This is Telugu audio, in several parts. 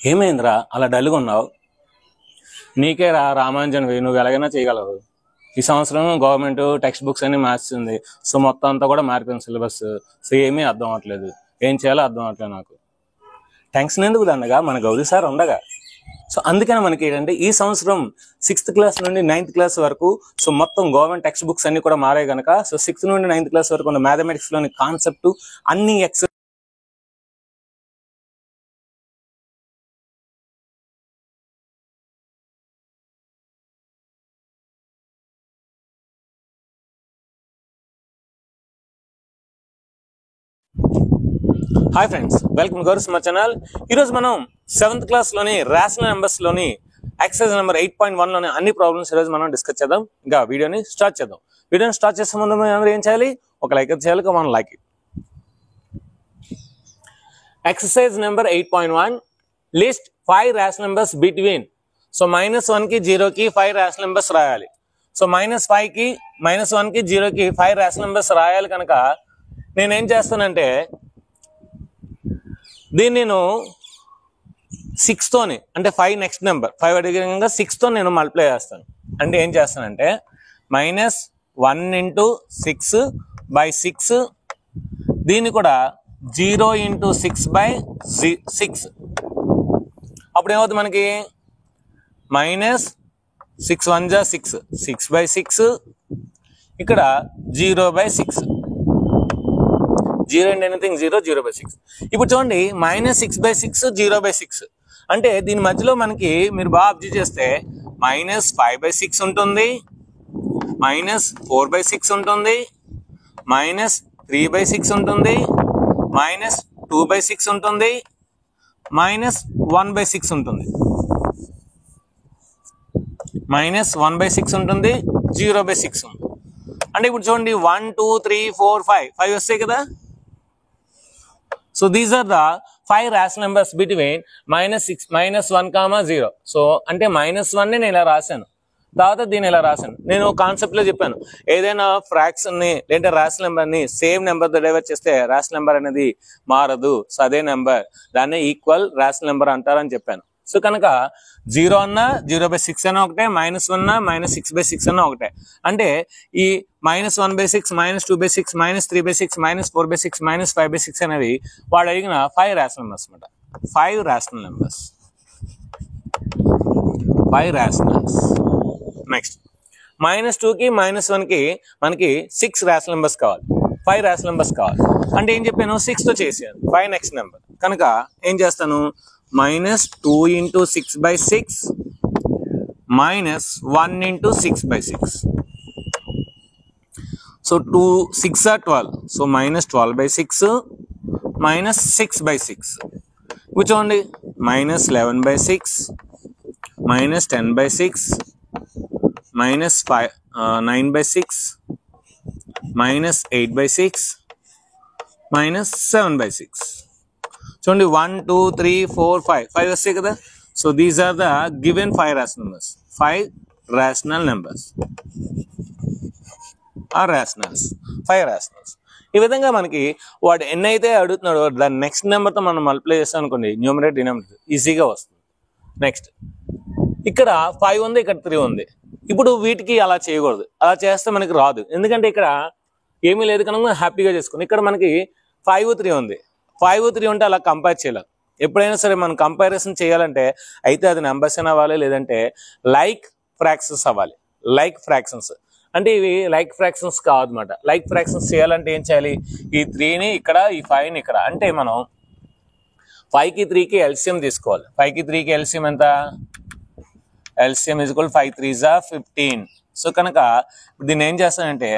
ఏమైందిరా అలా డల్గా ఉన్నావు? నీకే రామాంజన్వి, నువ్వు ఎలాగైనా చేయగలవు. ఈ సంవత్సరం గవర్నమెంట్ టెక్స్ట్ బుక్స్ అన్ని మార్చింది. సో మొత్తం అంతా కూడా మారిపోయింది సిలబస్. సో ఏమీ అర్థం అవ్వట్లేదు, ఏం చేయాలో అర్థం అవ్వట్లేదు నాకు. టెన్షన్ ఎందుకు దండగా, మన గౌరీ సార్ ఉండగా. సో అందుకని మనకి ఏంటంటే ఈ సంవత్సరం 6th క్లాస్ నుండి 9th క్లాస్ వరకు సో మొత్తం గవర్నమెంట్ టెక్స్ట్ బుక్స్ అన్ని కూడా మారాయి కనుక సో 6th నుండి 9th క్లాస్ వరకు ఉన్న మ్యాథమెటిక్స్ లోని కాన్సెప్ట్ అన్ని హాయ్ ఫ్రెండ్స్, వెల్కమ్ గౌరస్ మా ఛానల్. ఈరోజు మనం 7th క్లాస్ లోని రేషనల్ నెంబర్స్ లోని ఎక్సర్సైజ్ నెంబర్ 8.1 లోని అన్ని ప్రాబ్లమ్స్ ఈరోజు మనం డిస్కస్ చేద్దాం. ఇంకా వీడియోని స్టార్ట్ చేద్దాం. వీడియోని స్టార్ట్ చేసే ముందు అందరూ ఏం చేయాలి? ఒక లైక్ చేయాలి. మనం like it. Exercise number 8.1 list 5 rational numbers between. So -1 కి 0 కి 5 రేషనల్ నెంబర్స్ రాయాలి. సో -5 కి -1 కి 0 కి 5 రేషనల్ నెంబర్స్ రాయాలి కనుక నేనేం చేస్తానంటే దీన్ని నేను 6 తోని, అంటే 5 నెక్స్ట్ నెంబర్ 5 అడిగిన 6 తో నేను మల్టిప్లై చేస్తాను. అంటే ఏం చేస్తానంటే -1 × 6/6, దీన్ని కూడా 0 × 6/6. అప్పుడు ఏమవుతుంది మనకి? -6 1 × 6 6/6, ఇక్కడ 0/6. 0 and anything 0, 0/6. ఇప్పుడు చూడండి, -6/6 0/6 అంటే దీని మధ్యలో మనకి మీరు బాగా అబ్జర్వ్ చేస్తే -5/6 ఉంటుంది, -4/6 ఉంటుంది, -3/6 ఉంటుంది, -2/6 ఉంటుంది, -1/6 ఉంటుంది, -1/6 ఉంటుంది, 0/6 ఉంది. అంటే ఇప్పుడు చూడండి 1 2 3 4 5 వస్తాయి కదా. So these are the 5 rational numbers between -1, 0. So అంటే -1 నేను ఇలా రాశాను, తర్వాత దీన్ని ఇలా రాశాను. నేను కాన్సెప్ట్ లో చెప్పాను, ఏదైనా ఫ్రాక్షన్ ని లేదా రేషనల్ నెంబర్ ని సేమ్ నెంబర్ తో డివైడ్ చేస్తే రేషనల్ నెంబర్ అనేది మారదు. సో అదే నెంబర్, దాన్ని ఈక్వల్ రేషనల్ నెంబర్ అంటారని చెప్పాను. సో కనుక 0 అన్నా 0/6 అన్నా ఒకటే, -1 అన్నా -6/6 అన్నా ఒకటే. అంటే ఈ -1/6, -2/6, -3/6, -4/6, -5/6 అనేవి వాడు అడిగిన 5 రేషనల్ నెంబర్స్ అనమాట. 5 రేషనల్ నెంబర్స్, 5 రేషనల్స్. నెక్స్ట్ -2 కి -1 కి మనకి 6 రేషనల్ నెంబర్స్ కావాలి, 5 రేషనల్ నెంబర్స్ కావాలి. అంటే ఏం చెప్పాను? 6 తో చేసాను. 5 నెక్స్ట్ నెంబర్ కనుక ఏం చేస్తాను? -2 × 6/6 -1 × 6/6. So 2 6 are 12. సో -12/6 -6/6. కూర్చోండి, -11/6 -10/6 -9/6 -8/6 -7/6. చూడండి 1 2 3 4 5 వస్తాయి కదా. So these are the given 5 rational numbers. 5 rational numbers are rationals, 5 rationals. ఈ విధంగా మనకి వాడు ఎన్ని అయితే అడుగుతున్నాడో దాని నెక్స్ట్ నెంబర్తో మనం మల్టిప్లై చేస్తాం అనుకోండి, న్యూమరేటర్ డినామినేటర్ ఈజీగా వస్తుంది. నెక్స్ట్ ఇక్కడ 5 ఉంది, ఇక్కడ 3 ఉంది. ఇప్పుడు వీటికి అలా చేయకూడదు, అలా చేస్తే మనకి రాదు. ఎందుకంటే ఇక్కడ ఏమీ లేదు కనుక హ్యాపీగా చేసుకుని ఇక్కడ మనకి 5 3 ఉంది. 5 3 ఉంటే అలా కంపేర్ చేయలేం. ఎప్పుడైనా సరే మనం కంపారిజన్ చేయాలంటే అయితే అది నెంబర్స్ అని అవ్వాలి, లేదంటే లైక్ ఫ్రాక్షన్స్ అవ్వాలి. లైక్ ఫ్రాక్షన్స్ అంటే ఇవి లైక్ ఫ్రాక్షన్స్ కావన్నమాట. లైక్ ఫ్రాక్షన్స్ చేయాలంటే ఏం చేయాలి? ఈ 3ని ఇక్కడ, ఈ 5ని ఇక్కడ. అంటే మనం 5కి 3కి ఎల్సిఎం తీసుకోవాలి. 5కి 3కి ఎల్సిఎం ఎంత? LCM = 5 3s are 15. సో కనుక దీన్ని ఏం చేస్తానంటే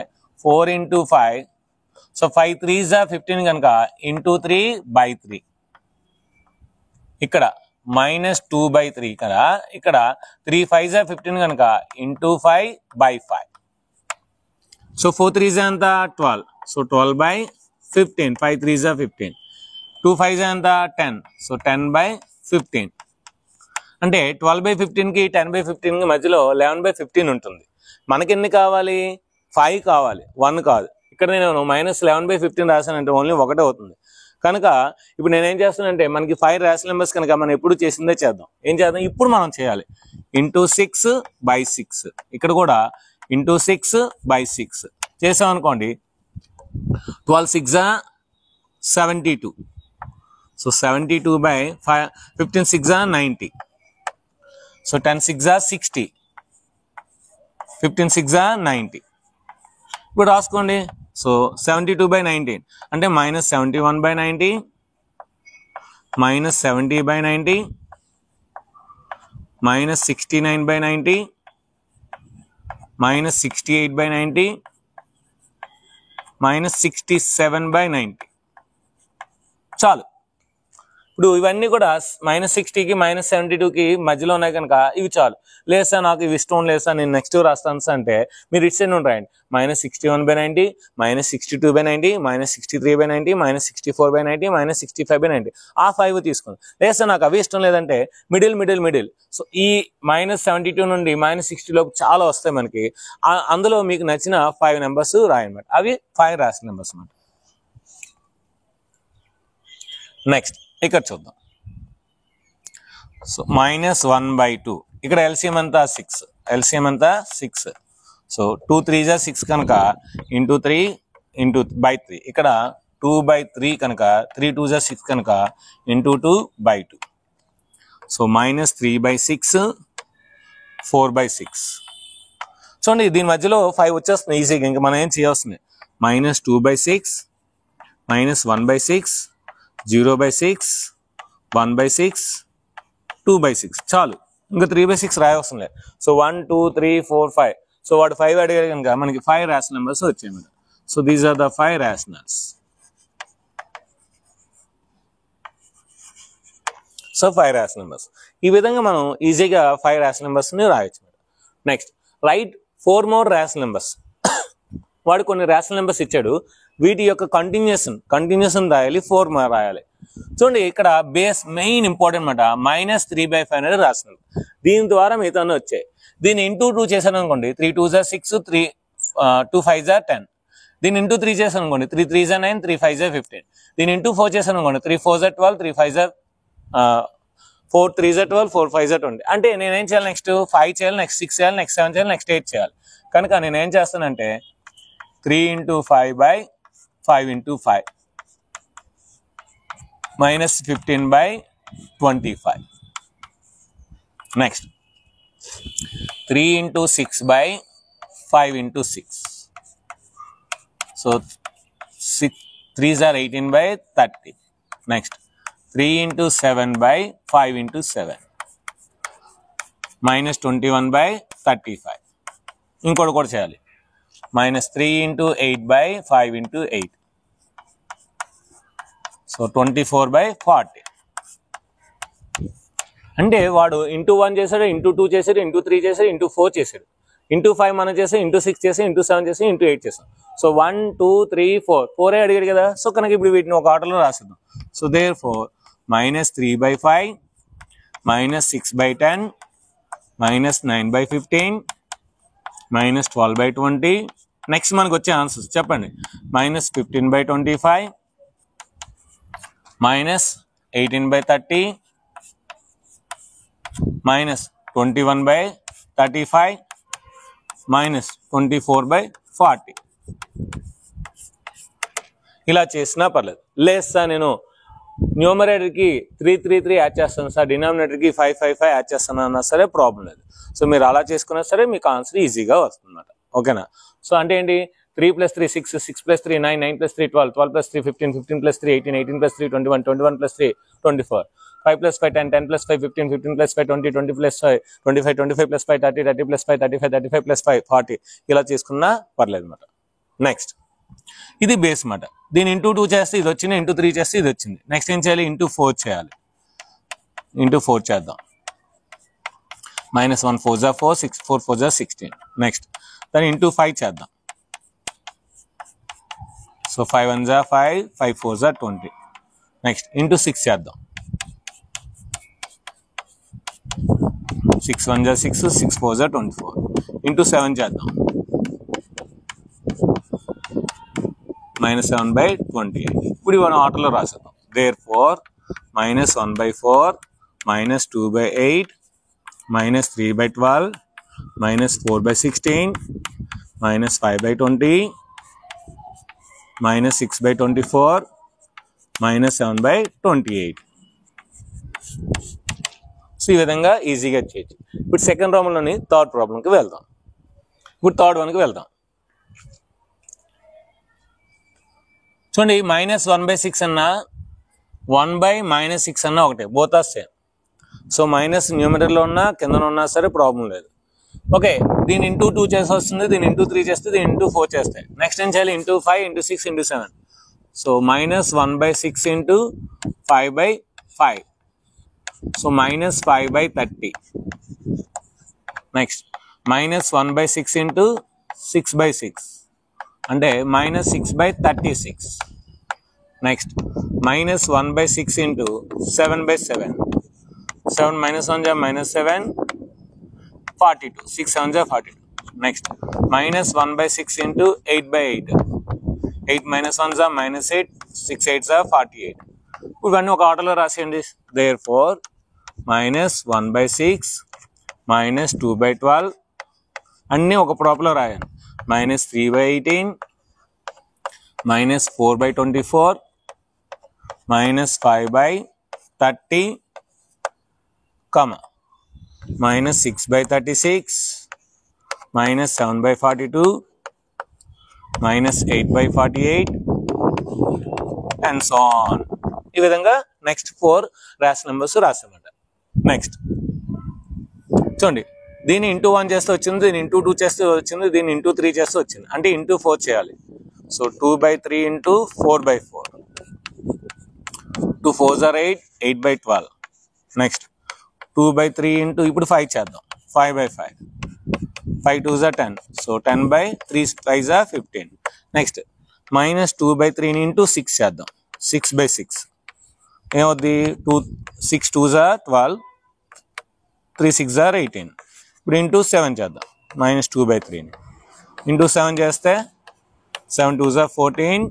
4 × 5. సో 5 3s are 15 కనుక ×3/3. ఇక్కడ -2/3 కదా. ఇక్కడ 3 5s are 15 కనుక ×5/5. సో 4 3s ఎంత? 12. సో 12/15. 5 3s are 15. 2 5s ఎంత? 10. సో 10/15. అంటే 12/15కి 10/15కి మధ్యలో 11/15 ఉంటుంది. మనకి ఎన్ని కావాలి? 5 కావాలి, 1 కాదు. ఇక్కడ నేను -11/15 రాశానంటే ఓన్లీ 1 అవుతుంది. కనుక ఇప్పుడు నేనేం చేస్తానంటే మనకి 5 రేషనల్ నెంబర్స్ కనుక మనం ఎప్పుడు చేసిందే చేద్దాం. ఏం చేద్దాం, ఇప్పుడు మనం చేయాలి. ఇంటూ 6/6 ఇక్కడ కూడా ఇంటూ 6/6 చేసాం అనుకోండి. 12 6 72. సో 72/5 15 6 90. సో 10 6 60. 15 6 90. ఇప్పుడు రాసుకోండి. సో 72/19 అంటే -71/90 -70/90 -69/90 -68/90 -67/90. చాలు. ఇప్పుడు ఇవన్నీ కూడా -60కి -72కి మధ్యలో ఉన్నాయి కనుక ఇవి చాలు. లేదు సార్ నాకు ఇవి ఇష్టం లేదు సార్ నేను నెక్స్ట్ రాస్తాను సార్ అంటే మీరు ఇటు సైడ్ రాయండి. -61/90 -62/90 -63/90 -64/90 -65/90 ఆ 5 తీసుకోండి. లేదు సార్ నాకు అవి ఇష్టం లేదంటే మిడిల్. సో ఈ -72 నుండి -60 లోపు చాలా వస్తాయి మనకి. అందులో మీకు నచ్చిన 5 నెంబర్స్ రాయనమాట. అవి 5 రాసిన నెంబర్స్ అన్నమాట. నెక్స్ట్ ఇక్కడ చూద్దాం. సో -1/2 ఇక్కడ ఎల్సిఎం అంతా 6. సో 2 3 6 కనుక ఇంటూ 3 ఇక్కడ 2/3 కనుక 3 2 6 కనుక ఇంటూ 2/2. సో -3/6 4/6. చూడండి దీని మధ్యలో 5 వచ్చేస్తుంది ఈజీగా. ఇంకా మనం ఏం చేయవస్తుంది. -2/6 -1/6 0/6 1/6 2/6 చాలు. ఇంకా 3/6 రాయవసం లేదు. సో 1 2 3 4 5. సో వాడు 5 అడిగారు కనుక మనకి 5 రేషనల్ నెంబర్స్ వచ్చాయి. So these are the 5 rationals. So 5 rational numbers. ఈ విధంగా మనం ఈజీగా 5 రేషనల్ నెంబర్స్ని రాయొచ్చు. Next write 4 more rational numbers. వాడు కొన్ని రేషనల్ నెంబర్స్ ఇచ్చాడు. వీటి యొక్క కంటిన్యూషన్ రాయాలి. 4 రాయాలి. చూడండి ఇక్కడ బేస్ మెయిన్ ఇంపార్టెంట్ అనమాట. -3/5 అనేది రేషనల్. దీని ద్వారా మిగతా వచ్చాయి. దీన్ని ఇంటూ 2 చేశాను అనుకోండి. 3 2 6 3 2 5 10. దీన్ని ఇంటూ 3 చేశాను అనుకోండి. 3 3 9 3 5 15. దీన్ని ఇంటూ 4 చేశాను అనుకోండి. 3 4 12 3 5 4 3 12 4 5 20. అంటే నేనేం చేయాలి, నెక్స్ట్ 5 చేయాలి, నెక్స్ట్ 6 చేయాలి, నెక్స్ట్ 7 చేయాలి, నెక్స్ట్ 8 చేయాలి. కనుక నేనేం చేస్తానంటే 3 × 5/5 × 5 -15/25. Next 3 × 6/5 × 6. So 3s are 18/30. Next 3 × 7/5 × 7 -21/35. ఇంకోటి కూడా చేయాలి. -3 × 8/5 × 8. సో 24/40. అంటే వాడు ఇంటూ 1 చేశాడు, ఇంటూ 2 చేశాడు, ఇంటూ 3 చేశాడు, ఇంటూ 4 చేశాడు, ఇంటూ 5 మనం చేసాం, ఇంటూ 6 చేసాం, ఇంటూ 7 చేసాం, ఇంటూ 8 చేసాం. సో 1 2 3 4 అడిగాడు కదా. సో కనుక ఇప్పుడు వీటిని ఒక ఆర్డర్లో రాసిద్దాం. So therefore -3/5 -6/10 -9/15 -12/20. నెక్స్ట్ మనకు వచ్చే ఆన్సర్స్ చెప్పండి. -15/25 -18/30 -21/35 -24/40. ఇలా చేసినా పర్లేదు. లేదు సార్ నేను న్యూమరేటర్కి 3 3 3 యాడ్ చేస్తాను సార్, డినామినేటర్కి 5 5 5 యాడ్ చేస్తాను అన్నా సరే ప్రాబ్లం లేదు. సో మీరు అలా చేసుకున్నా సరే మీకు ఆన్సర్ ఈజీగా వస్తుంది అన్నమాట. ఓకేనా. సో అంటే ఏంటి, 3 + 3 6 6 + 3 9 9 + 3 12 12 + 3 15 15 + 3 18 18 + 3 21 21 + 3 24 5 + 5 10 10 + 5 15 15 + 5 20 20 + 5 25 25 + 5 30 30 + 5 35 35 + 5 40. ఇలా చేసుకున్నా పర్లేదు అన్నమాట. నెక్స్ట్ ఇది బేస్ మాట. దీని ఇంటూ 2 చేస్తే ఇది వచ్చింది, ఇంటూ 3 చేస్తే ఇది వచ్చింది. నెక్స్ట్ ఏం చేయాలి, ఇంటూ 4 చేయాలి. ఇంటూ 4 చేద్దాం. -1 4 4 6 4 4 16. నెక్స్ట్ దాన్ని ఇంటూ 5 చేద్దాం. సో 5 1 5 5 4 20. నెక్స్ట్ ఇంటూ 6 చేద్దాం. 6 1 6 6 4 24. ఇంటూ 7 చేద్దాం. -7/28. ఇప్పుడు ఇవన్నీ ఆటోలో రాసేద్దాం. Therefore, minus 1 by 4, minus 2 by 8, minus 3 by 12, minus 4 by 16, minus 5 by 20, minus 6 by 24, minus 7 by 28. So ఈ విధంగా ఈజీగా చేయొచ్చు. ఇప్పుడు సెకండ్ ప్రాబ్లంలోని థర్డ్ ప్రాబ్లంకి వెళ్దాం. ఇప్పుడు థర్డ్ వన్కి వెళ్దాం. చూడండి, మైనస్ 1/6 అన్నా 1/-6 అన్నా ఒకటే, both are same. So minus న్యూమరేటర్లో ఉన్నా కింద ఉన్నా సరే ప్రాబ్లం లేదు. ఓకే, దీని ఇంటూ 2 చేసి వస్తుంది, దీని ఇంటూ 3 చేస్తే, దీని ఇంటూ 4 చేస్తే. నెక్స్ట్ ఏం చేయాలి? Into 5, into 6, into 7. So minus 1/6 into 5/5. So minus 5/30. Next minus 1/6 into 6/6 అంటే minus 6/36. Next minus 1/6 into 7/7. 7 minus 1 is minus 7, 42. 6 7 is 42. Next, minus 1/6 into 8/8. 8 minus 1 is minus 8. 6 8 is 48. ఇవన్నీ ఒక ఆర్డర్లో రాసేయండి. Therefore, minus 1/6, minus 2/12 అన్నీ ఒక ప్రాపర్లో రాయండి. Minus 3/18, minus 4/24, minus 5/30, comma, minus 6/36, minus 7/42, minus 8/48, and so on. ఈ విధంగా నెక్స్ట్ 4 ర్యాషనల్ నెంబర్స్ రాసామంట. నెక్స్ట్ చూడండి, దీన్ని ఇంటూ 1 చేస్తే వచ్చింది, దీన్ని ఇంటూ 2 చేస్తే వచ్చింది, దీన్ని ఇంటూ 3 చేస్తే వచ్చింది, అంటే ఇంటూ 4 చేయాలి. So 2/3 into 4/4. 2 4s are 8, 8/12. Next 2/3 into ఇప్పుడు 5 చేద్దాం, 5/5. 5 2s are 10. So 10/3 5s are 15. Next minus 2/3 into 6 చేద్దాం, 6/6. ఏమవుద్ది? 6 2s are 12, 3 6s are 18. ఇప్పుడు ఇంటూ 7 చేద్దాం, మైనస్ 2/3 ఇంటూ 7 చేస్తే 7 2s are 14,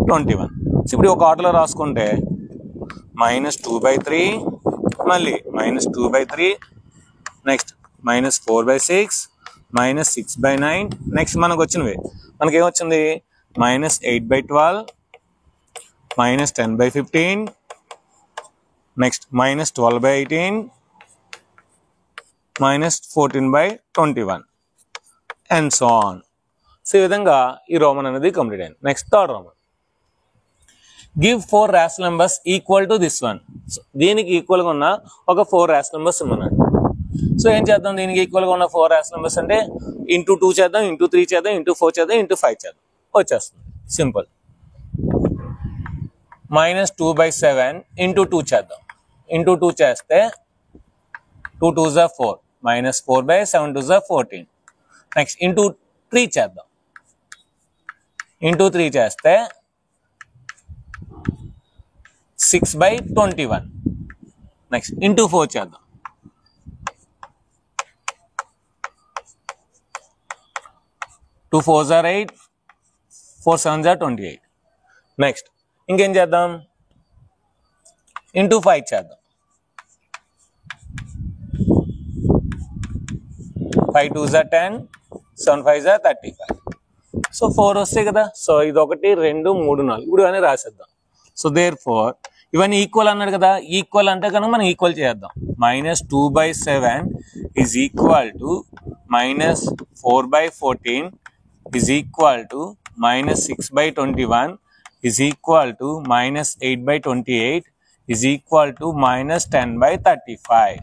21. ఇప్పుడు ఒక ఆర్డర్లో రాసుకుంటే మైనస్ 2/3, మళ్ళీ minus 2/3, next minus 4/6, minus 6/9. Next మనకు వచ్చినవి మనకేమొచ్చింది? Minus 8/12, minus 10/15, next minus 12/18, minus 14/21, and so on. So ఈ విధంగా ఈ రోమన్ అనేది కంప్లీట్ అయింది. Next third Roman. Give 4 rational numbers equal to this one. దీనికి ఈక్వల్గా ఉన్న ఒక 4 ర్యాషనల్ నెంబర్స్ ఇమ్మన్నాడు. సో ఏం చేద్దాం? దీనికి ఈక్వల్గా ఉన్న 4 ర్యాషనల్ నెంబర్స్ అంటే ఇంటూ 2 చేద్దాం, ఇంటూ 3 చేద్దాం, ఇంటూ 4 చేద్దాం, ఇంటూ 5 చేద్దాం, వచ్చేస్తుంది. సింపుల్. మైనస్ 2/7 ఇంటూ 2 చేద్దాం. ఇంటూ 2 చేస్తే 2 2s are 4, minus 4/7 2s are 14. Next into 3 చేద్దాం. ఇంటూ 3 చేస్తే 6/21. నెక్స్ట్ ఇంటూ 4 చేద్దాం. 2 4s are 8, 4 7s are 28. Next ఇంకేం చేద్దాం? ఇంటూ 5 చేద్దాం. 5 2s are 10, 7 5s are 35. So 4 వస్తాయి కదా. సో ఇది 1 2 3 4 ఇప్పుడు అని రాసేద్దాం. సో దేర్ ఫోర్ ఇవన్నీ ఈక్వల్ అన్నాడు కదా. ఈక్వల్ అంటే కనుక మనం ఈక్వల్ చేద్దాం. Minus 2/7 is equal to minus 4/14 is equal to minus 6/21 is equal to minus 8/28 is equal to minus 10/35.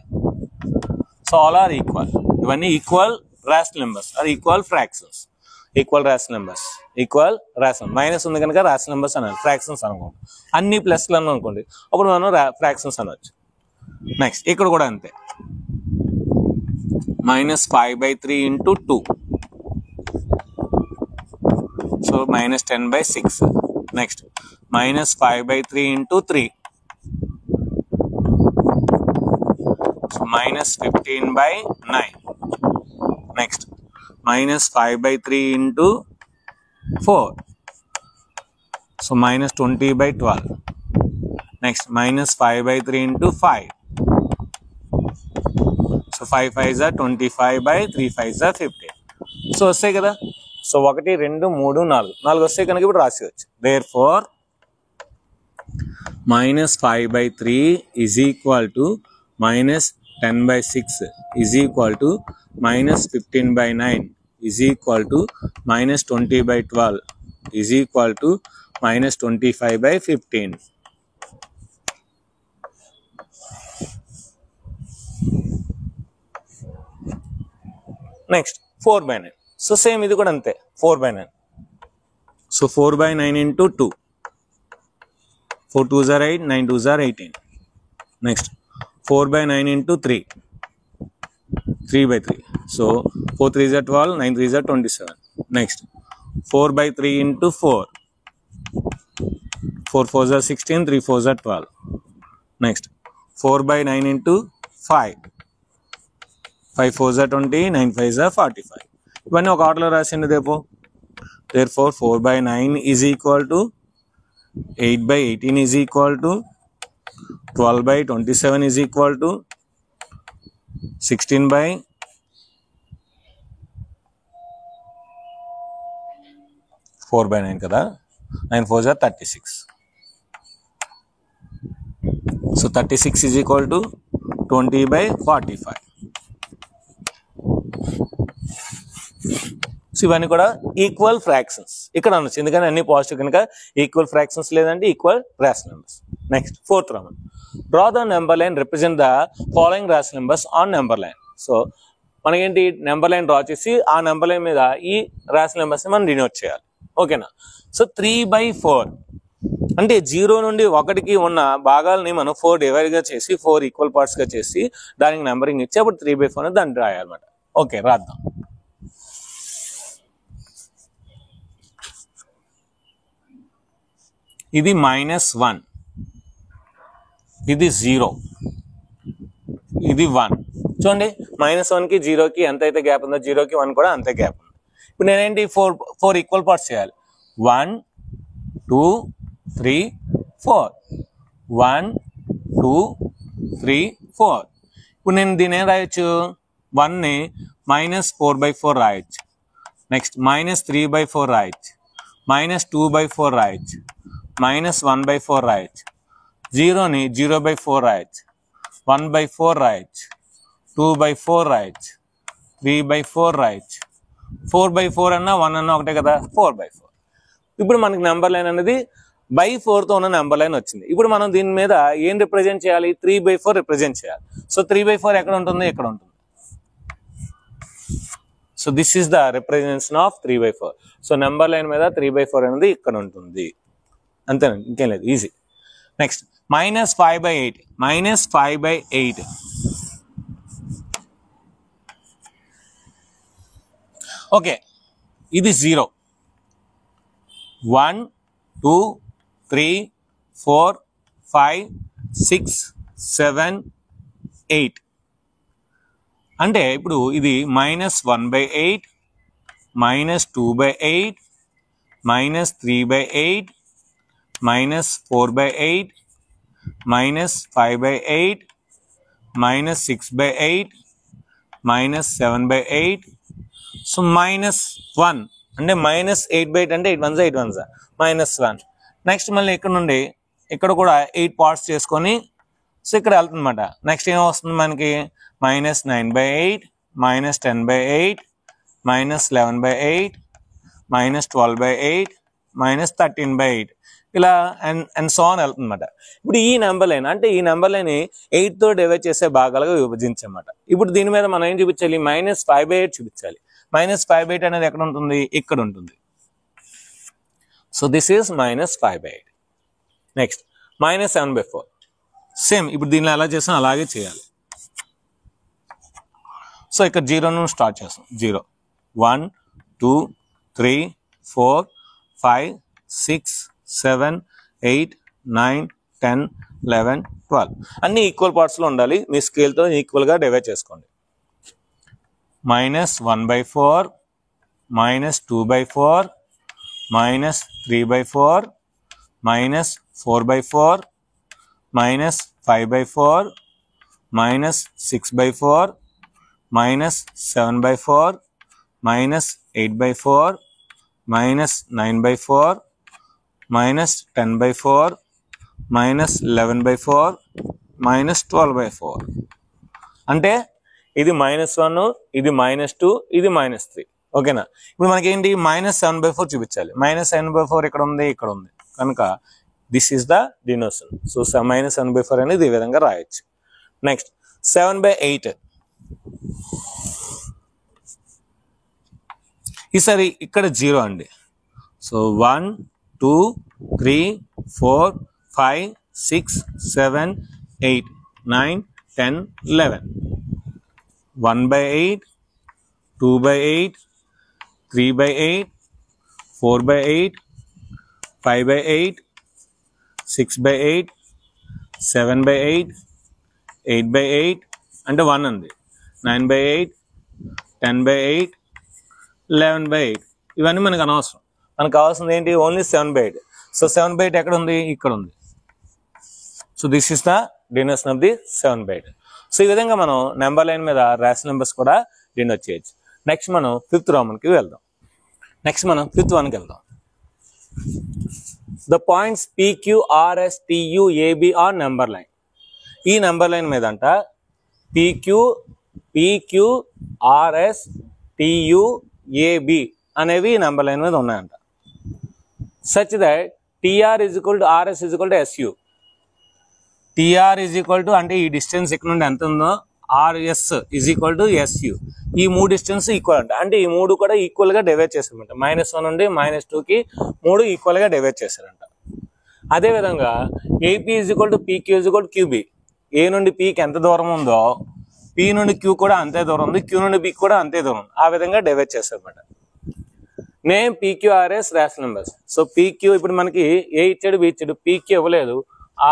So all are equal. ఇవన్నీ equal rational numbers are equal fractions. Equal rational numbers, equal rational. Minus ఉంది కనుక రేషనల్ నెంబర్స్ అనాలి, ఫ్రాక్షన్స్ అనుకోండి. అన్ని ప్లస్లు అని అనుకోండి, అప్పుడు మనం ఫ్రాక్షన్స్ అనవచ్చు. నెక్స్ట్ ఇక్కడ కూడా అంతే. Minus 5/3 into 2, so minus 10/6. Next minus 5/3 into 3, so minus 15/9. Next minus 5/3 into 4, so minus 20/12. Next minus 5/3 into 5. So 5 5s are 25/3 5s are 15. So వస్తాయి కదా. సో 1 2 3 4 వస్తాయి కనుక ఇప్పుడు రాసేయచ్చు. Therefore minus 5/3 is equal to minus 10/6 is equal to minus 15/9 is equal to minus 20/12 is equal to minus 25/15. Next 4/9. So same ఇది కూడా అంతే 4/9. So 4/9 into 2. 4 2s are 8, 9 2s are 18. Next 4/9 into 3. 3/3. So 4 3s are 12, 9 3s are 27. Next 4/3 into 4. 4 4s are 16, 3 4s are 12. Next 4/9 into 5. 5 4s are 20, 9 5s are 45. ఇవన్నీ ఒక ఆర్డర్లో రాసింది రేపు. Therefore 4/9 is equal to 8/18 is equal to 12/27 is equal to 16/4/9 కదా. 9 4s are 36. So 36 is equal to 20/45. So ఇవన్నీ కూడా ఈక్వల్ ఫ్రాక్షన్స్ ఇక్కడ అనొచ్చు, ఎందుకంటే అన్ని పాజిటివ్ కనుక ఈక్వల్ ఫ్రాక్షన్స్ లేదంటే equal rational numbers. Next 4th Roman. Draw the number line represent the following rational numbers on number line. So మనకేంటి నెంబర్ లైన్ డ్రా చేసి ఆ నెంబర్ లైన్ మీద ఈ రేషనల్ నెంబర్స్ మనం డినోట్ చేయాలి. ఓకేనా. సో 3/4 అంటే 0 నుండి 1కి ఉన్న భాగాలని మనం 4 డివైడ్గా చేసి 4 ఈక్వల్ పార్ట్స్గా చేసి దానికి నెంబరింగ్ ఇచ్చి అప్పుడు 3/4 అనేది దాన్ని రాయాలన్నమాట. ఓకే రాద్దాం. ఇది -1, ఇది 0, ఇది 1. చూడండి -1కి 0కి ఎంత అయితే గ్యాప్ ఉందో 0కి 1 కూడా అంతే గ్యాప్ ఉంది. ఇప్పుడు నేనేంటి 4 ఈక్వల్ పార్ట్స్ చేయాలి. 1 2 3 4 1 2 3 4. ఇప్పుడు నేను దీన్ని ఏం రాయొచ్చు, 1ని -4/4 రాయొచ్చు. నెక్స్ట్ -3/4 రాయొచ్చు, -2/4 రాయొచ్చు, -1/4 రాయొచ్చు, 0ని 0/4 రాయొచ్చు, 1/4 రాయొచ్చు, 2/4 రాయొచ్చు, 3/4 రాయొచ్చు, 4/4 అన్నా 1 అన్నా ఒకటే కదా, 4/4. ఇప్పుడు మనకి నెంబర్ లైన్ అనేది బై 4తో ఉన్న నెంబర్ లైన్ వచ్చింది. ఇప్పుడు మనం దీని మీద ఏం రిప్రజెంట్ చేయాలి, 3/4 రిప్రజెంట్ చేయాలి. సో 3/4 ఎక్కడ ఉంటుంది, ఎక్కడ ఉంటుంది. So this is the representation of 3/4. So number line మీద 3/4 అనేది ఇక్కడ ఉంటుంది. అంతేనండి, ఇంకేం లేదు, ఈజీ. నెక్స్ట్ -5/8. -5/8 ఓకే, ఇది 0 1 2 3 4 5 6 7 8. అంటే ఇప్పుడు ఇది -1/8 -2/8 -3/8 -4/8 -5/8 -6/8 -7/8. సో -1 అంటే -8/8 అంటే 8 1s 8 1s -1. నెక్స్ట్ మళ్ళీ ఇక్కడ నుండి ఇక్కడ కూడా 8 పార్ట్స్ చేసుకొని సో ఇక్కడ వెళ్తుంది అనమాట. నెక్స్ట్ ఏం వస్తుంది మనకి, -9/8 -10/8 -11/8 -12/8 -13/8 ఇలా అండ్ సో ఆన్ వెళ్తుంది అనమాట. ఇప్పుడు ఈ నెంబర్ లైన్ అంటే ఈ నెంబర్ లైన్ 8తో డివైడ్ చేసే భాగాలుగా విభజించమాట. ఇప్పుడు దీని మీద మనం ఏం చూపించాలి, -5/8 చూపించాలి. -5/8 అనేది ఎక్కడ ఉంటుంది, ఇక్కడ ఉంటుంది. So this is -5/8. Next -7/4. Same ఇప్పుడు దీనిలో ఎలా చేసాం అలాగే చేయాలి. సో ఇక్కడ 0 నుండి స్టార్ట్ చేస్తాం. 0 1 2 3 4 5 6 7 8 9 10 11 12 అన్ని ఈక్వల్ పార్ట్స్లో ఉండాలి. మీ స్కేల్తో ఈక్వల్గా డివైడ్ చేసుకోండి. -1/4 -2/4 -3/4 -4/4 minus 5 by 4 minus 6 by 4 minus 7 by 4 minus 8 by 4 minus 9 by 4 minus 10 by 4 minus 11 by 4 minus 12 by 4. అంటే ఇది -1, ఇది -2, ఇది -3. ఓకేనా? ఇప్పుడు మనకి ఏంటి -7/4 చూపించాలి. -7/4 ఇక్కడ ఉంది, ఇక్కడ ఉంది కనుక దిస్ ఈస్ ద డినోషన్. సో -7/4 అనేది ఈ విధంగా రాయొచ్చు. నెక్స్ట్ 7/8. ఈసారి ఇక్కడ 0 అండి. సో 1 2 3 4 5 6 7 8 9 10 11. 1/8, 2/8, 3/8, 4/8, 5/8, 6/8, 7/8, 8/8 అంటే 1 ఉంది, 9/8, 10/8, 11/8. ఇవన్నీ మనకు అనవసరం. మనకు కావాల్సింది ఏంటి? ఓన్లీ 7/8. సో 7/8 ఎక్కడ ఉంది? ఇక్కడ ఉంది. So this is the denotation of the 7/8. So ఈ విధంగా మనం నెంబర్ లైన్ మీద రేషనల్ నెంబర్స్ కూడా డినోట్ చేయొచ్చు. నెక్స్ట్ మనం 5th రోమన్కి వెళ్దాం. నెక్స్ట్ మనం 5th వన్కి వెళ్దాం. The points PQRSTUAB are number line. ఈ నెంబర్ లైన్ మీద అంట PQRSTUAB అనేవి ఈ నెంబర్ లైన్ మీద ఉన్నాయంట. Such that TR = RS = SU. TR = అంటే ఈ డిస్టెన్స్ ఇక్కడ నుండి ఎంత ఉందో RS = SU. ఈ 3 డిస్టెన్స్ ఈక్వల్ అంట. అంటే ఈ 3 కూడా ఈక్వల్ గా డివైడ్ చేశారంట. -1 నుండి -2కి 3 ఈక్వల్ గా డివైడ్ చేశారంట. అదే విధంగా AP = PQ = QB. ఏ నుండి Pకి ఎంత దూరం ఉందో P నుండి Q కూడా అంతే దూరం ఉంది, Q నుండి B కూడా అంతే దూరం ఉంది. ఆ విధంగా డివైడ్ చేశారన్నమాట. Name PQRS rational numbers. So PQ ఇప్పుడు మనకి ఏ ఇచ్చాడు, B ఇచ్చాడు, PQ ఇవ్వలేదు,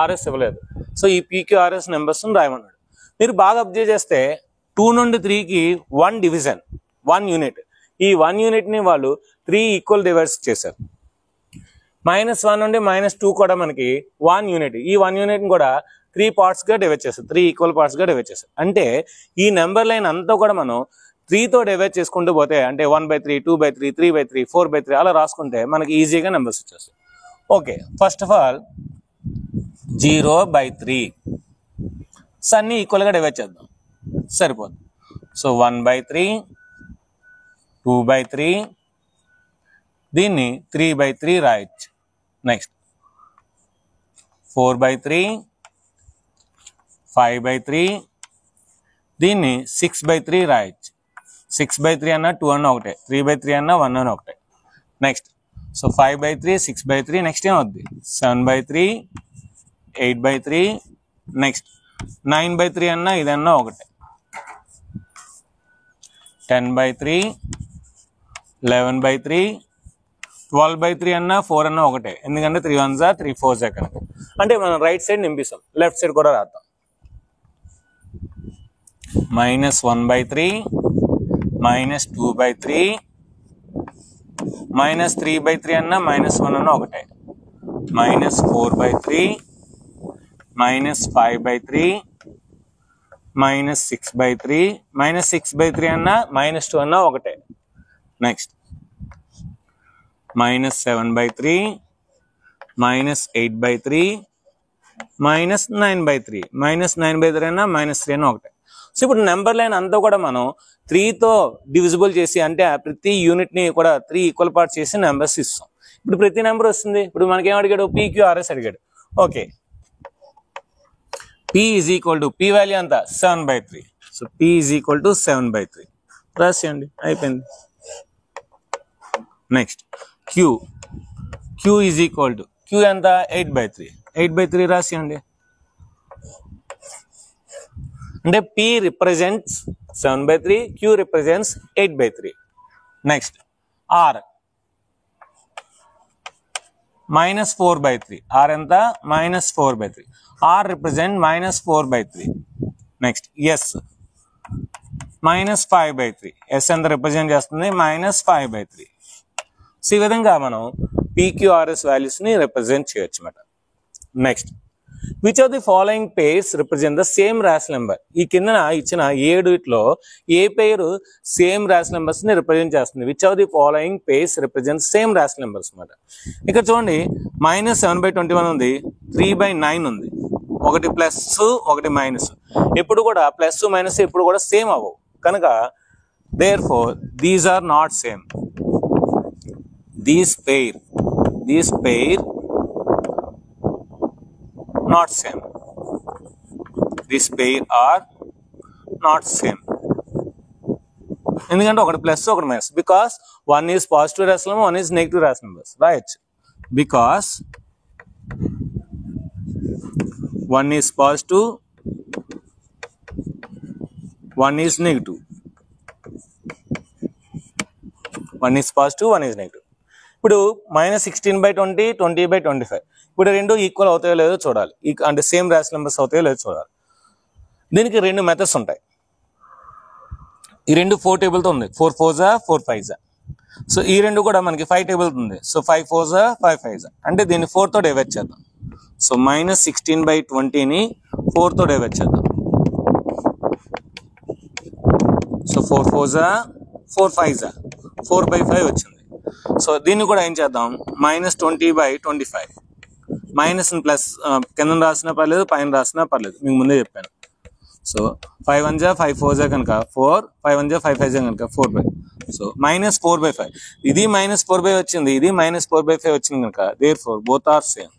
RS ఇవ్వలేదు. సో ఈ PQRS నెంబర్స్ రాయమన్నాడు. మీరు బాగా అబ్జర్వ్ చేస్తే 2 నుండి 3కి 1 డివిజన్, 1 యూనిట్. ఈ 1 యూనిట్ని వాళ్ళు 3 ఈక్వల్ డివైడ్స్ చేశారు. -1 నుండి -2 కూడా మనకి 1 యూనిట్. ఈ 1 యూనిట్ని కూడా 3 పార్ట్స్గా డివైడ్ చేస్తారు, 3 ఈక్వల్ పార్ట్స్గా డివైడ్ చేస్తారు. అంటే ఈ నెంబర్ లైన్ అంతా కూడా మనం 3తో డివైడ్ చేసుకుంటూ పోతే, అంటే 1/3, 2/3, 3/3, 4/3 అలా రాసుకుంటే మనకి ఈజీగా నెంబర్స్ వచ్చేస్తాయి. ఓకే, ఫస్ట్ ఆఫ్ ఆల్ 0/3 అన్ని ఈక్వల్గా డివైడ్ చేద్దాం, సరిపోతుంది. సో 1/3, 2/3, దీన్ని 3/3 రాయొచ్చు. నెక్స్ట్ 4/3, 5/3, దీన్ని 6/3 రాయొచ్చు. 6/3 అన్న 2 అన్న ఒకటే, 3/3 అన్న 1 అన్న ఒకటే. నెక్స్ట్ సో 5/3, 6/3, నెక్స్ట్ ఏమవుద్ది? 7/3, 8/3, నెక్స్ట్ 9/3 అన్న ఇదన్నా ఒకటే, 10/3, 11/3, 12/3 అన్న 4 అన్న ఒకటే. ఎందుకంటే 3 1s 3 4s కనుక. అంటే మనం రైట్ సైడ్ నింపిస్తాం, లెఫ్ట్ సైడ్ కూడా రాద్దాం. -1/3, -2/3, -3/3 అన్న -1 అన్న ఒకటే, -4/3, -5/3, -6/3, -6/3 అన్న -2 అన్న ఒకటే. నెక్స్ట్ -7/3, -8/3, -9/3, -9/3 అన్న -3 అన్న ఒకటే. సో ఇప్పుడు నెంబర్ లైన్ అంతా కూడా మనం 3తో డివిజిబుల్ చేసి, అంటే ప్రతి యూనిట్ని కూడా 3 ఈక్వల్ పార్ట్స్ చేసి నెంబర్స్ ఇస్తాం. ఇప్పుడు ప్రతి నెంబర్ వస్తుంది. ఇప్పుడు మనకి ఏం అడిగాడు? PQRS అడిగాడు. ఓకే, P = P వాల్యూ అంతా 7/3. సో P = 7/3 రాసేయండి, అయిపోయింది. నెక్స్ట్ Q ఎంత? 8/3. 8/3 రాసేయండి. అంటే P represents 7/3, Q represents 8/3. Next R -4/3. R ఎంత? -4/3. R represent -4/3. Next S -5/3. S ఎంత రిప్రజెంట్ చేస్తుంది? -5/3. సో ఈ విధంగా మనం PQRS వాల్యూస్ని రిప్రజెంట్ చేయొచ్చు అన్నమాట. Next which of the following pairs represent the same rational number? ఈ కింద ఇచ్చిన 7లో ఏ పేరు సేమ్ రేషనల్ నెంబర్స్ ని రిప్రజెంట్ చేస్తుంది? Which of the following pairs represent same rational numbers అన్నమాట. ఇక్కడ చూడండి -7/21 ఉంది, 3/9 ఉంది, ఒకటి ప్లస్ ఒకటి మైనస్. ఎప్పుడు కూడా ప్లస్ మైనస్ ఎప్పుడు కూడా సేమ్ అవ్వవు కనుక therefore these are not same. These pair not same. These pair are not same. ఎందుకంటే ఒకటి ప్లస్ ఒకటి minus. Because one is positive rational number, one is negative rational numbers, right? Because one is positive, one is negative. One is positive, one is negative. ఇప్పుడు -16/20, 20/25. ఇప్పుడు రెండు ఈక్వల్ అవుతాయో లేదో చూడాలి, అంటే సేమ్ రేషనల్ నెంబర్స్ అవుతాయో లేదో చూడాలి. దీనికి రెండు మెథడ్స్ ఉంటాయి. ఈ రెండు 4 టేబుల్తో ఉంది, 4 4s 4 5s. సో ఈ రెండు కూడా మనకి 5 టేబుల్తో ఉంది. సో 5 4s 5 5s, అంటే దీన్ని 4తో డివైడ్ చేద్దాం. సో -16/20ని 4తో డివైడ్ చేద్దాం. సో 4 4s 4 5s 4/5 వచ్చింది. సో దీన్ని కూడా ఏం చేద్దాం, -20/25. మైనస్ ప్లస్ కింద రాసినా పర్లేదు, పైన రాసినా పర్లేదు, మీకు ముందే చెప్పాను. సో 5 1s 5 4s కనుక 4, 5 1s 5 5s కనుక 4/5. సో -4/5. ఇది -4/5 వచ్చింది, ఇది -4/5 వచ్చింది కనుక therefore both are same.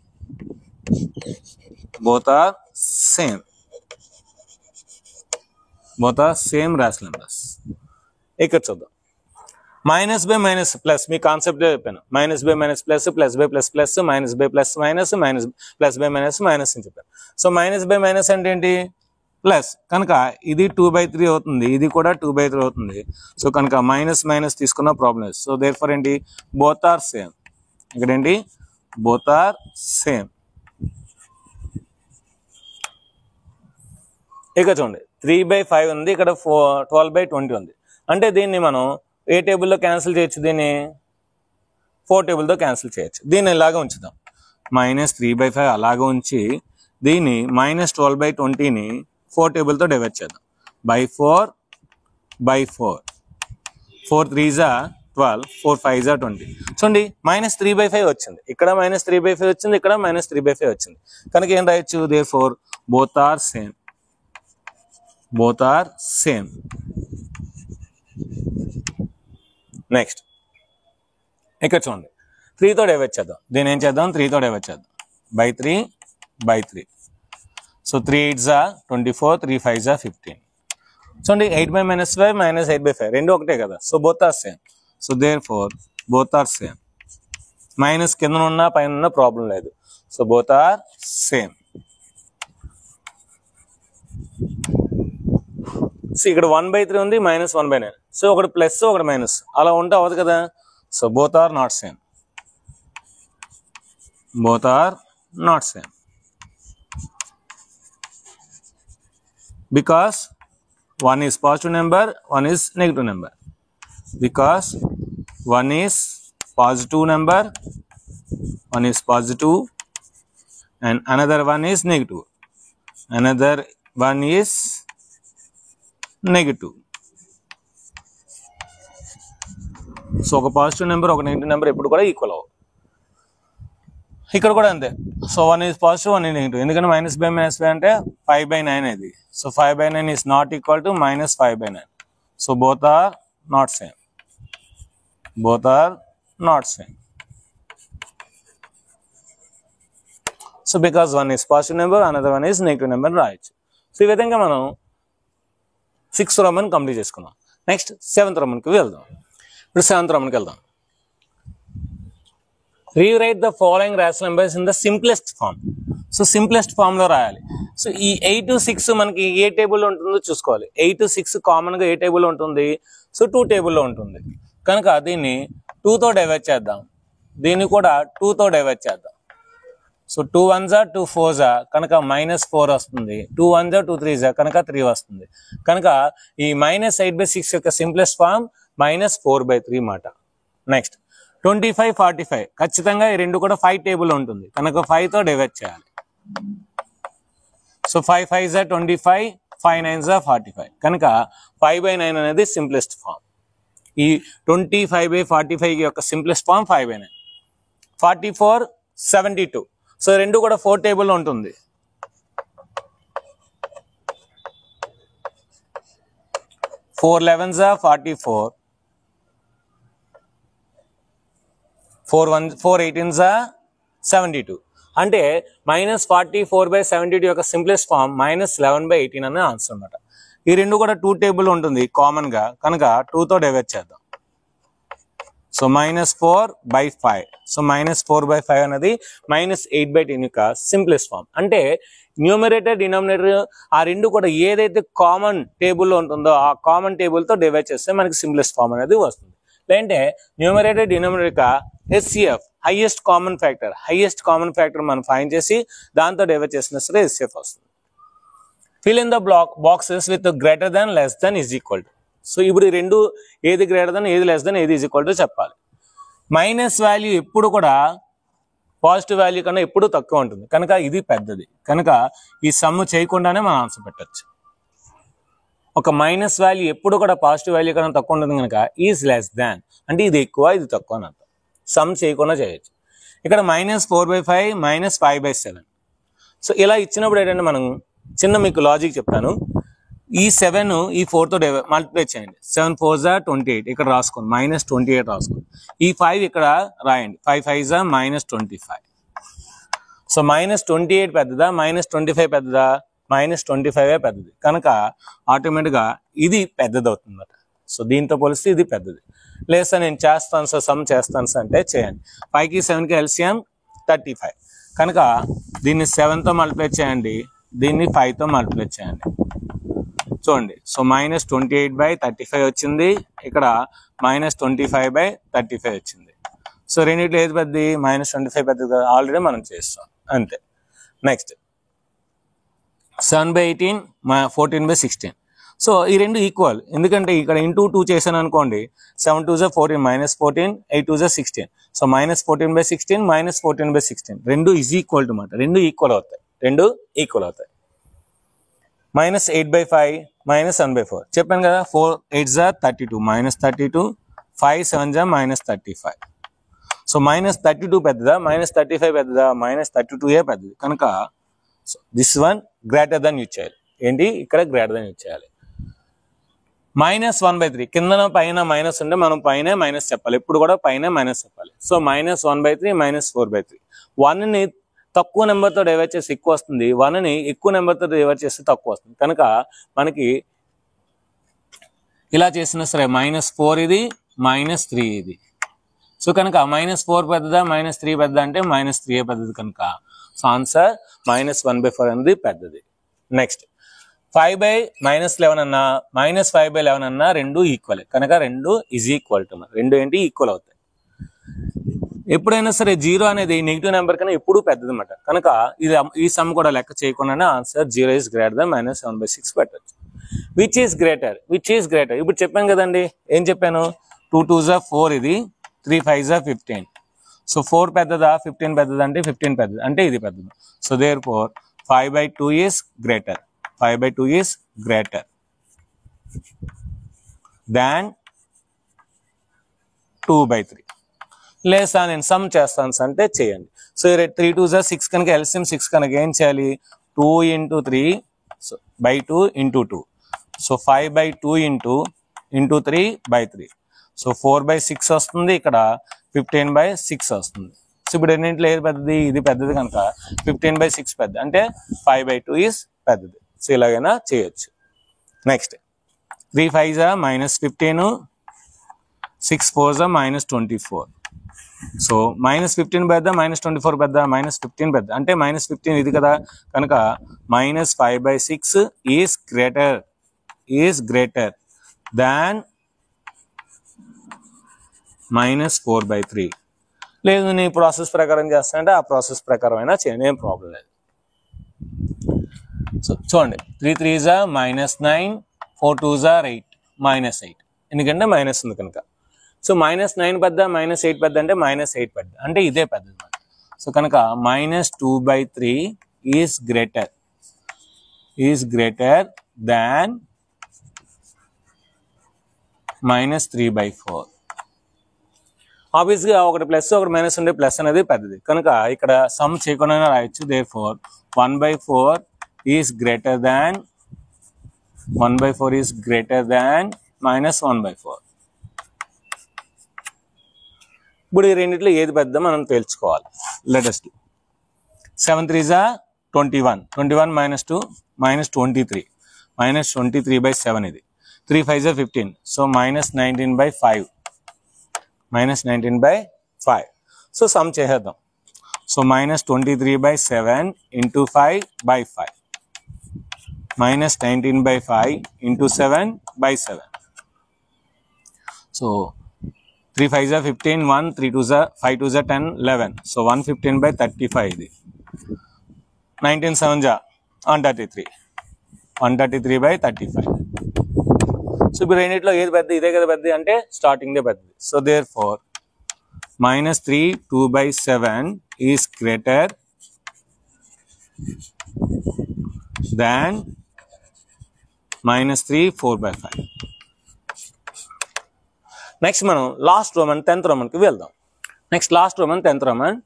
Both are same. Both are same rational numbers. ఇక్కడ చూద్దాం. మైనస్ బై మైనస్ ప్లస్, మీ కాన్సెప్ట్ చెప్పాను. Minus by minus plus, plus by plus plus, minus by plus minus, minus plus by minus minus అని చెప్పాను. సో మైనస్ బై మైనస్ అంటే ఏంటి? ప్లస్ కనుక ఇది 2/3 అవుతుంది, ఇది కూడా 2/3 అవుతుంది. సో కనుక మైనస్ మైనస్ తీసుకున్న ప్రాబ్లమ్. సో దేర్ఫోర్ ఏంటి? Both are same. ఇక్కడ ఏంటి? Both are same. ఇక చూడండి 3/5 ఉంది, ఇక్కడ 12/20 ఉంది. అంటే దీన్ని మనం ఏ టేబుల్లో క్యాన్సిల్ చేయొచ్చు? దీన్ని 4 టేబుల్తో క్యాన్సిల్ చేయొచ్చు. దీన్ని ఇలాగా ఉంచుదాం, -3/5 అలాగా ఉంచి దీన్ని -12/20ని 4 టేబుల్తో డివైడ్ చేద్దాం. By 4/4, 4 3s 12, 4 5s 20. చూడండి -3/5 వచ్చింది, ఇక్కడ -3/5 వచ్చింది, ఇక్కడ -3/5 వచ్చింది. కనుక ఏం రాయొచ్చు? therefore both are same. Both are same. Next ఇక్కడ చూడండి 3తో డివైడ్ చేద్దాం. దీన్ని ఏం చేద్దాం? 3తో డివైడ్ చేద్దాం. బై 3/3. So 3 8s 24, 3 5s 15. చూడండి 8/-5 -8/5 రెండు ఒకటే కదా. So both are same. So therefore both are same. Minus కింద ఉన్నా పైన ఉన్న ప్రాబ్లం లేదు. So both are same. So ఇక్కడ 1/3 ఉంది, -1/9. సో ఒకటి ప్లస్ ఒకటి మైనస్ అలా ఉంటే అవ్వదు కదా. So both are not same. Both are not same. Because one is positive number, one is negative number. Because one is positive number, one is positive, and another one is negative. Another one is negative. So ఒక పాజిటివ్ నెంబర్ ఒక నెగిటివ్ నెంబర్ ఎప్పుడు కూడా ఈక్వల్ అవ్వవు. ఇక్కడ కూడా అంతే. So 1 is positive, 1 is negative. ఎందుకంటే -/-5 అంటే 5/9 ఇది. So 5/9 is not equal to -5/9. So both are not same. Both are not same. So because one is positive number, another one is negative number రాయొచ్చు. సో ఈ విధంగా మనం 6th Roman కంప్లీట్ చేసుకున్నాం. నెక్స్ట్ 7th Romanకి వెళ్దాం. ఇప్పుడు 7th Romanకి వెళ్దాం. Rewrite the following rational numbers in the simplest form. So simplest form లో రాయాలి. సో ఈ 8 to 6 మనకి ఏ టేబుల్ ఉంటుందో చూసుకోవాలి. 8 to 6 కామన్ గా ఏ టేబుల్ ఉంటుంది? సో 2 టేబుల్లో ఉంటుంది. కనుక దీన్ని 2తో డివైడ్ చేద్దాం. దీన్ని కూడా 2తో డివైడ్ చేద్దాం. సో 2 1s 2 4s కనుక -4 వస్తుంది. 2 1s 2 3s కనుక 3 వస్తుంది. కనుక ఈ -8/6 యొక్క సింప్లెస్ట్ ఫామ్ -4/3 మాట. నెక్స్ట్ 25 45 ఖచ్చితంగా ఈ రెండు కూడా 5 టేబుల్ ఉంటుంది కనుక 5తో డివైడ్ చేయాలి. So 5 5s are 25, 5 9s are 45. కనుక 5/9 అనేది సింప్లెస్ట్ ఫామ్. ఈ 25/45 యొక్క సింప్లెస్ట్ ఫామ్ 5/9. 44 72. సో రెండు కూడా 4 టేబుల్లో ఉంటుంది. 4 11s are 44, 4 18s are 72. అంటే -44/72 యొక్క సింప్లెస్ట్ ఫామ్ -11/18 అనే ఆన్సర్ అన్నమాట. ఈ రెండు కూడా 2 టేబుల్ ఉంటుంది కామన్ గా, కనుక 2తో డివైడ్ చేద్దాం. సో -4/5. సో -4/5 అనేది -8/10 యొక్క సింప్లెస్ట్ ఫామ్. అంటే న్యూమరేటర్ డినామినేటర్ ఆ రెండు కూడా ఏదైతే కామన్ టేబుల్లో ఉంటుందో ఆ కామన్ టేబుల్తో డివైడ్ చేస్తే మనకి సింప్లెస్ట్ ఫామ్ అనేది వస్తుంది. లేదంటే numerator denominator HCF highest common factor మనం ఫైండ్ చేసి దాంతో డివైడ్ చేసిన సరే HCF వస్తుంది. Fill in the boxes with greater than, less than, is equal to. So ఇప్పుడు ఈ రెండు ఏది గ్రేటర్ దాన్, ఏది లెస్ దాన్, ఏది ఈజ్ ఈక్వల్ టు చెప్పాలి. మైనస్ వాల్యూ ఎప్పుడు కూడా పాజిటివ్ వాల్యూ కన్నా ఎప్పుడు తక్కువ ఉంటుంది, కనుక ఇది పెద్దది. కనుక ఈ సమ్ చేయకుండానే మనం ఆన్సర్ పెట్టచ్చు. ఒక మైనస్ వాల్యూ ఎప్పుడు కూడా పాజిటివ్ వాల్యూ కన్నా తక్కువ ఉంటుంది కనుక ఈజ్ లెస్ దాన్ అంటే ఇది ఎక్కువ, ఇది తక్కువ అని అర్థం. సమ్ చేయకుండా చేయొచ్చు. ఇక్కడ -4/5 -5/7. సో ఇలా ఇచ్చినప్పుడు ఏంటంటే మనం చిన్న మీకు లాజిక్ చెప్తాను. ఈ 7 ఈ 4తో మల్టిప్లై చేయండి. 7 4s are 28 ఇక్కడ రాసుకోండి, -28 రాసుకోండి. ఈ 5 ఇక్కడ రాయండి, 5 5s are -25. సో -28 పెద్దదా, -25 పెద్దదా? -25 పెద్దది. కనుక ఆటోమేటిక్గా ఇది పెద్దది అవుతుంది. సో దీంతో పోలిస్తే ఇది పెద్దది. లేదు సార్ నేను చేస్తాను సార్, సమ్ చేస్తాను సార్ అంటే చేయండి. 5కి 7కి LCM 35. కనుక దీన్ని 7తో మల్టిప్లై చేయండి, దీన్ని 5తో మల్టిప్లై చేయండి. చూడండి, సో -28/35 వచ్చింది, ఇక్కడ -25/35 వచ్చింది. సో రెండింటిలో ఏది పెద్దది? -25 పెద్దది కదా, ఆల్రెడీ మనం చేస్తాం అంతే. నెక్స్ట్ 7/18 14/16. సో ఈ రెండు ఈక్వల్, ఎందుకంటే ఇక్కడ ఇంటూ 2 చేశాను అనుకోండి. 7 2s are 14 -14, 8 2s are 16. So -14/16 -14/16 రెండు ఈజ్ ఈక్వల్ టు మాట, రెండు ఈక్వల్ అవుతాయి. -8/5 -1/4 చెప్పాను కదా. 4 8s are 32 -32, 5 7s are -35. So -32 పెద్దదా, -35 పెద్దదా? -32 పెద్దది. కనుక this one greater than use చేయాలి. ఏంటి ఇక్కడ గ్రేటర్ దెన్ యూజ్ చేయాలి. -1/3 కిందన పైన మైనస్ ఉంటే మనం పైన మైనస్ చెప్పాలి, ఎప్పుడు కూడా పైన మైనస్ చెప్పాలి. సో -1/3 -4/3. 1ని తక్కువ నెంబర్తో డివైడ్ చేసి ఎక్కువ వస్తుంది, 1ని ఎక్కువ నెంబర్తో డివైడ్ చేస్తే తక్కువ వస్తుంది. కనుక మనకి ఇలా చేసినా సరే -4 ఇది, -3 ఇది. సో కనుక -4 పెద్దదా, -3 పెద్దదా అంటే -3 పెద్దది. కనుక సో ఆన్సర్ -1/4 అనేది పెద్దది. నెక్స్ట్ 5/-11 అన్నా -5/11 అన్నా రెండు ఈక్వల్, కనుక రెండు ఈజ్ ఈక్వల్ టు, రెండు ఏంటి ఈక్వల్ అవుతాయి. ఎప్పుడైనా సరే 0 అనేది నెగిటివ్ నెంబర్ కన్నా ఎప్పుడు పెద్దది అన్నమాట. కనుక ఇది ఈ సమ్ కూడా లెక్క చేయకుండానే ఆన్సర్ 0 is greater than -7/6 పెట్టచ్చు. విచ్ ఈస్ గ్రేటర్ ఇప్పుడు చెప్పాను కదండి. ఏం చెప్పాను? 2 2s are 4 ఇది, 3 5s are 15. సో 4 పెద్దదా, 15 పెద్దదా అంటే 15 పెద్దది, అంటే ఇది పెద్దది. So therefore 5/2 is greater than 2/3. లేదా నేను సమ్ చేస్తాను అంటే చేయండి. సో 3 2s are 6 కనుక LCM 6 కనుక ఏం చేయాలి? 2 × 3/2 × 2. సో 5/2 × 3/3. సో 4/6 వస్తుంది, ఇక్కడ 15/6 వస్తుంది. సో ఇప్పుడు ఎన్నింటిలో ఏది పెద్దది? ఇది పెద్దది, కనుక 15/6 పెద్ద, అంటే 5/2 ఈజ్ పెద్దది. సో ఇలాగైనా చేయొచ్చు. Next 3 5s are -15, 6 4s are -24. So -15 పెద్ద, -24 పెద్ద, -15 పెద్ద, అంటే -15 ఇది కదా. కనుక -5/6 ఈజ్ గ్రేటర్ దాన్ -4/3. లేదు నేను ఈ ప్రాసెస్ ప్రకారం చేస్తానంటే ఆ ప్రాసెస్ ప్రకారం అయినా చేయండి, ఏం ప్రాబ్లం లేదు. సో చూడండి, 3 3s are -9, 4 2s are 8 -8, ఎందుకంటే మైనస్ ఉంది కనుక. సో -9 పెద్ద, -8 పెద్ద అంటే -8 పెద్ద, అంటే ఇదే పెద్దది. సో కనుక -2/3 is greater is greater than minus 3 by 4. ఆబ్వియస్గా ఒకటి ప్లస్ ఒకటి మైనస్ ఉండే ప్లస్ అనేది పెద్దది కనుక ఇక్కడ సమ్ చేయకుండా రాయొచ్చు. therefore 1/4 is greater than minus 1/4. ఇప్పుడు ఈ రెండిట్లో ఏది పెద్ద మనం తేల్చుకోవాలి. Let us do 7 3s are 21 minus 2 minus 23 minus 23 by 7 ఇది 3 5s are 15 so minus 19 by 5 so some చేసేద్దాం. So minus 23 by 7 into 5 by 5 minus 19 by 5 into 7 by 7. So 3 5s are 15 1 3 2s are 5 2s are 10 11 so 115 by 35 ఇది 19 7s are 133 by 35. సో ఇప్పుడు రెండిట్లో ఏది పెద్ద ఇదే కదా పెద్దది అంటే స్టార్టింగ్ దే పెద్దది. So therefore minus 3 2 by 7 is greater than minus 3 4 by 5. Next మనం లాస్ట్ రోమన్ 10th రోమన్కి వెళ్దాం. Next last Roman 10th Roman.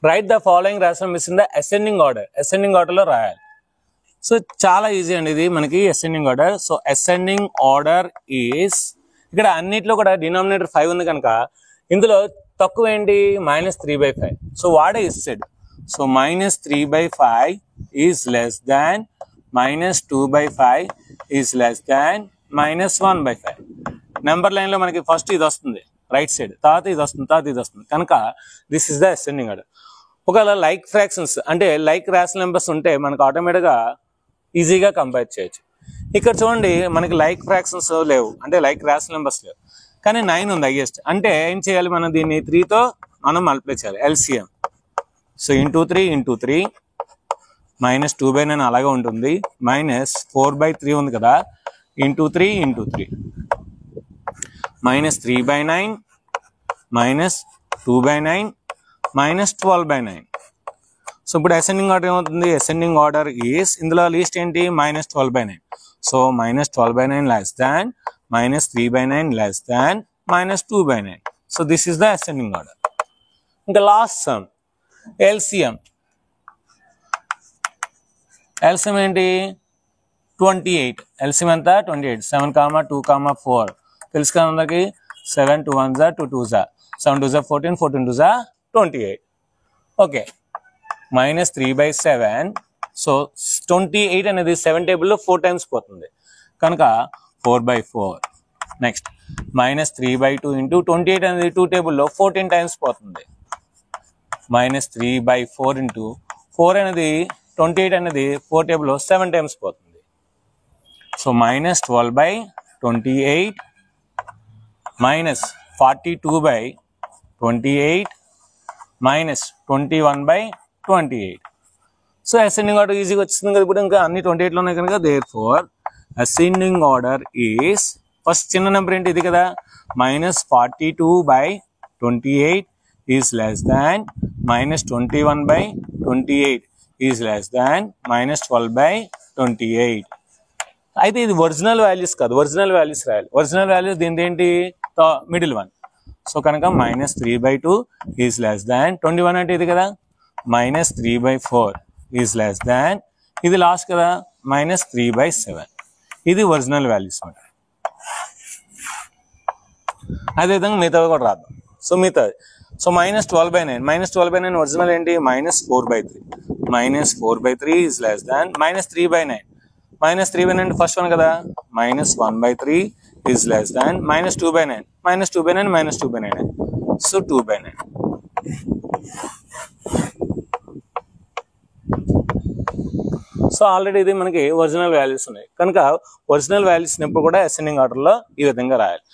Right the following rational numbers in the ascending ఆర్డర్లో రాయాలి. సో చాలా ఈజీ అండి ఇది మనకి ascending order. So ascending order is ఇక్కడ అన్నిట్లో కూడా డినామినేటర్ 5 ఉంది కనుక ఇందులో తక్కువ ఏంటి minus 3 by 5. సో వాడే ఇస్తాడు. So minus 3 by 5 is less than minus 2 by 5 is less than minus 1 by 5. Number లైన్లో మనకి ఫస్ట్ ఇది వస్తుంది రైట్ సైడ్, తర్వాత ఇది వస్తుంది కనుక this is the ascending order. ఒకవేళ లైక్ ఫ్రాక్షన్స్ అంటే లైక్ రేషనల్ నెంబర్స్ ఉంటే మనకు ఆటోమేటిక్గా ఈజీగా కంపేర్ చేయొచ్చు. ఇక్కడ చూడండి మనకి లైక్ ఫ్రాక్షన్స్ లేవు అంటే లైక్ రేషనల్ నెంబర్స్ లేవు కానీ 9 ఉంది హైయెస్ట్. అంటే ఏం చేయాలి మనం దీన్ని 3తో మనం మల్టిప్లై చేయాలి LCM. So into 3 minus 2 by 9 అలాగే ఉంటుంది minus 4 by 3 ఉంది కదా into 3 minus 3 by 9 minus 2 by 9 minus 12 by 9. So ఇప్పుడు అసెండింగ్ ఆర్డర్ ఏమవుతుంది? అసెండింగ్ ఆర్డర్ ఈస్ ఇందులో లీస్ట్ ఏంటి minus 12 by 9. So minus 12 by 9 less than minus 3 by 9 less than minus 2 by 9. So this is the ascending order. ఇంకా లాస్ట్ సమ్ LCM ఏంటి 28. LCM ఎంత 28 7 2 4 తెలుసు కదా అందరికి 7 2 1s are 2 2s are 7 2s are 14 14 2s are 28. Okay minus 3 by 7. So 28 అనేది 7 టేబుల్లో 4 టైమ్స్ పోతుంది కనుక 4 by 4. Next minus 3 by 2 into 28 అనేది 2 టేబుల్లో 14 టైమ్స్ పోతుంది minus 3 by 4 ఇంటూ 4 అనేది 28 అనేది 4 టేబుల్లో 7 టైమ్స్ పోతుంది. So minus 12 by 28 minus 42 by 28 minus 21 by 28. So ascending order ఈజీగా వచ్చింది కదా. ఇప్పుడు ఇంకా అన్ని 28లో ఉన్నాయి కనుక therefore ascending order is first చిన్న నెంబర్ ఏంటి ఇది కదా minus 42 by 28 is less than minus 21 by 28 is less than minus 12 by 28. అయితే ఇది ఒరిజినల్ వాల్యూస్ కాదు, ఒరిజినల్ వాల్యూస్ రాయాలి. ఒరిజినల్ వాల్యూస్ దీని ఏంటి మిడిల్ వన్. సో కనుక minus 3 by 2 is less than 21 అంటే ఇది కదా minus 3 by 4 is less than ఇది లాస్ట్ కదా minus 3 by 7. ఇది ఒరిజినల్ వాల్యూస్ అన్నమాట. అదేవిధంగా మిగతావి కూడా రాద్దాం. సో మిగతాది సో minus 12 by 9 ఒరిజినల్ ఏంటి minus 4 by 3. minus 4 by 3 is less than minus 3 by 9. minus 3 by 9 first one కదా minus 1 by 3 is less than minus 2 by 9 minus 2 by 9 minus 2 by 9. So 2 by 9. So already ఇది మనకి ఒరిజినల్ వాల్యూస్ ఉన్నాయి కనుక ఒరిజినల్ వాల్యూస్ ఎప్పుడు కూడా అసెండింగ్ ఆర్డర్లో ఈ విధంగా రాయాలి.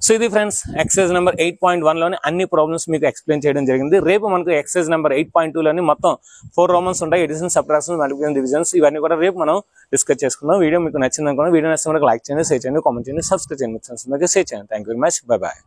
సో ఇది ఫ్రెండ్స్ ఎక్సర్సైజ్ నెంబర్ 8.1లోని అన్ని ప్రాబ్లమ్స్ మీకు ఎక్స్ప్లెయిన్ చేయడం జరిగింది. రేపు మనకు ఎక్సర్సైజ్ నెంబర్ 8.2లోని మొత్తం 4 రోమన్స్ ఉంటాయి. ఎడిషన్, సబ్ట్రాక్షన్, మల్టిప్లికేషన్, డివిజన్స్ ఇవన్నీ కూడా రేపు మనం డిస్కస్ చేసుకుందాం. వీడియో మీకు నచ్చింది అనుకోండి. వీడియో నచ్చితే మనకు లైక్ చేయండి, షేర్ చేయండి, కామెంట్ చేయండి, సబ్స్క్రైబ్ చేయండి. షేర్ చేయండి. Thank you very much. Bye bye.